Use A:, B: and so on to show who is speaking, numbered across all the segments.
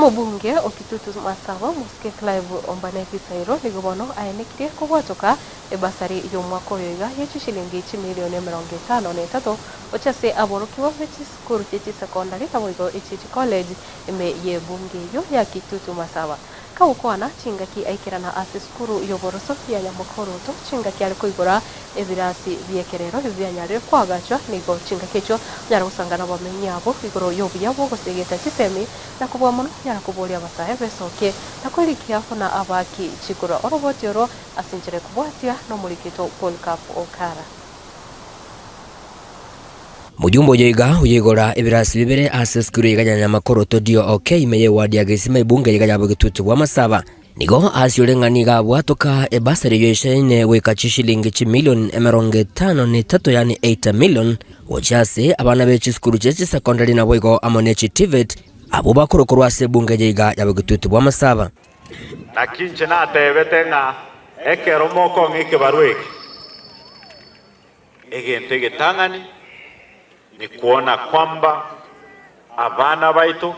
A: Mubunge okitutu Masaba Muske Clive Ombaneki Sairo nigobono ayenekirie kugwatoka ebasari y'omwaka oyo iga y'ekishilingi milioni 53 ochase aborokiwa b'ekisukuru ky'ekisecondary kaboigo echichi college eme y'ebunge yo ya Kitutu Masaba kawukwana chingaki aikirana ase sukuru y'oboroso ya Nyamokoroto chingaki ali kuigora ebirasi byekerero byanyarire kwagachwa nigo chingaki echo nyara gusangana bamenyi abo igoro y'obuya bwo gusegeta kisemi na kubwa muno nyara kubolia abasahe besoke nakolikia funa abaki chikura orobotioro asinjire kubwatia no mulikito Paul Cup Okara
B: Mujumbo yoiga uyigora ebirasi bibere ase skuru yiga Nyamakoroto dio okay meye wadi ya Gesima ibunge yiga yabo Kitutu wa Masaba nigo asiolengani gabwa toka ebasari yoishene weka chishilingi milioni 53 yani 8 million wachase abana bechi skuru chechi secondary na boigo amonechi TVET abo bakorokoro ase bunge yiga yabo Kitutu wa Masaba
C: nakinche na tebete nga ekero moko ngike barweki egente getangani ni kuona kwamba abana baitu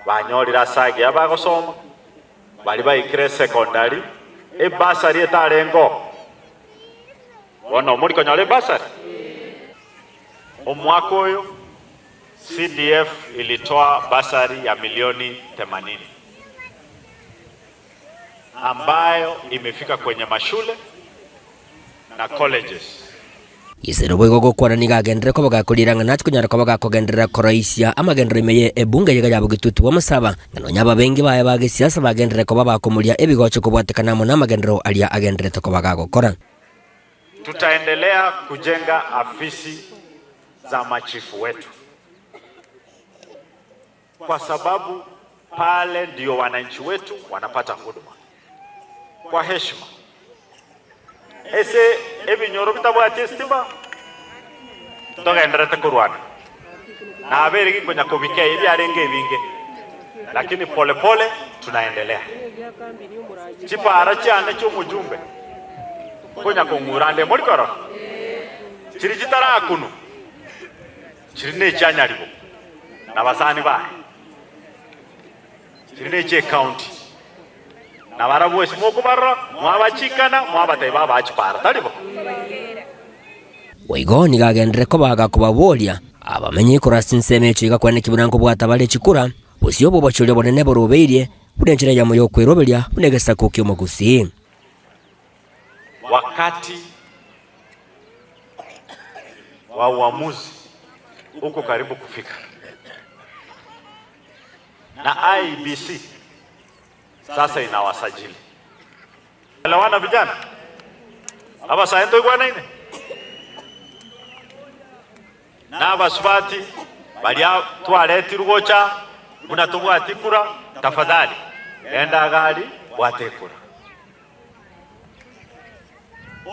C: banyorira sagi abagosoma bali baikire secondary ebasari etarengo bono muri konyole basari omwaka oyo CDF ilitoa basari ya milioni 80 ambayo imefika kwenye mashule na colleges.
B: Isero boigo gokwana nigagendere ko bagakuliranga natwe kunyara ko bagakogendera koroisia amagendere meye ebunge yiga yabo Kitutu wa Masaba ngano nyaba bengi baye bage siasa bagendere ko babakomulia ebigocho kubwatekana mo namagendero alia agendere to ko bagakora.
C: Tutaendelea kujenga afisi za machifu wetu kwa sababu pale ndio wananchi wetu wanapata huduma kwa heshima. Ese ebinyoro bitabwate stima togendera kurwana na aberigi konya kubike ibi arenge binge lakini pole pole tunaendelea chipara cyane cyo mujumbe konya kongurande muri koro chiri chitara kunu chiri ne cyanyaribo nabasani ba chiri ne che county na barabu esimoku barra mwabachikana mwabate baba achipara talibo
B: Waigo nigagendere ko bagakubabolia abamenye kurasinse chiga kwane kiburango bwatabale chikura busio bo bachule bonene borobeire budenjira ya moyo kwerobelia bunegesa kokyo magusi
C: wakati wa uamuzi uko karibu kufika na IBC sasa inawasajili alawana vijana aba saento igwana ine na basubati bali twaleti rugocha munatubwati kura tafadhali enda gali watekura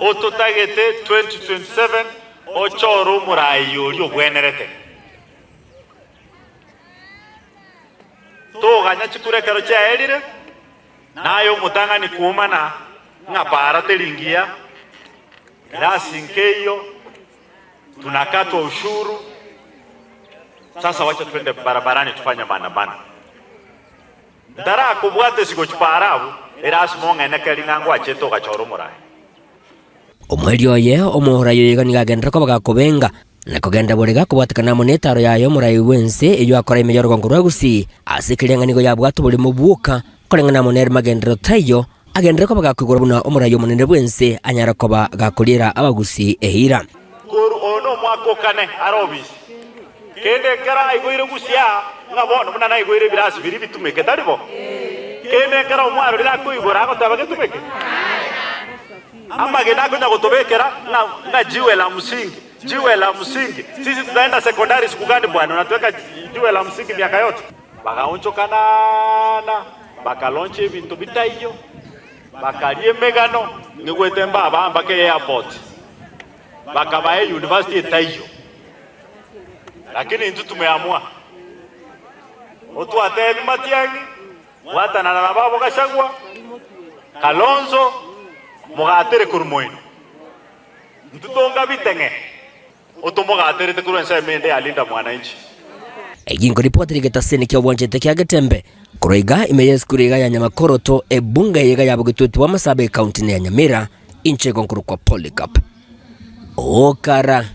C: ototagete 2027 ochoro murayo lyo bwenerete to ganya chikurekero cha elire nayo mutangani kuumana ngapara telingia rasi nkeyo tunakatwa ushuru. Sasa wacha twende barabarani tufanye maandamano ndara kubwate sigo chiparabu erasi monga nekelingango acheto gachoro murai
B: omweli oye omuhora yoyiga nigagendera ko bagakobenga nakogenda borega kubwatekana monetaro yayo murai wense iyo akora imeyoro ngorwa gusi asikirenga nigo yabwato buri mubuka korengana monere magendero tayo agendera ko bagakwigura buna omurayo munene bwense anyara ko bagakulira abagusi ehira
C: kuru ono mwako kane arobisi kende kara igoire gusia ngabona muna na igoire birasi biri bitumeke taribo kende kara omwaro rira kuigura ago tabage tumeke ama gena kunya gutobekera na jiwe la msingi sisi tunaenda secondary siku gani bwana unatuweka jiwe la msingi miaka yote bagaonchokana bakalonche ibintu bitaiyo bakalie megano ngwetemba abamba ke airport bakabaye university etaiyo lakini ndu tumeamua otu atebi matiangi watana na babo kashagwa Kalonzo mugatere kurumoino ntutonga bitenge otomugatere te kurensa mende alinda mwananchi
B: Egingo ripoti rigetaseni kia uwanjete kia Getembe kuroiga imeye skuru iga ya Nyamakoroto ebunge iga ya Bugitutu wa Masabe county ya Nyamira inche konkuru kwa Polycarp Okara.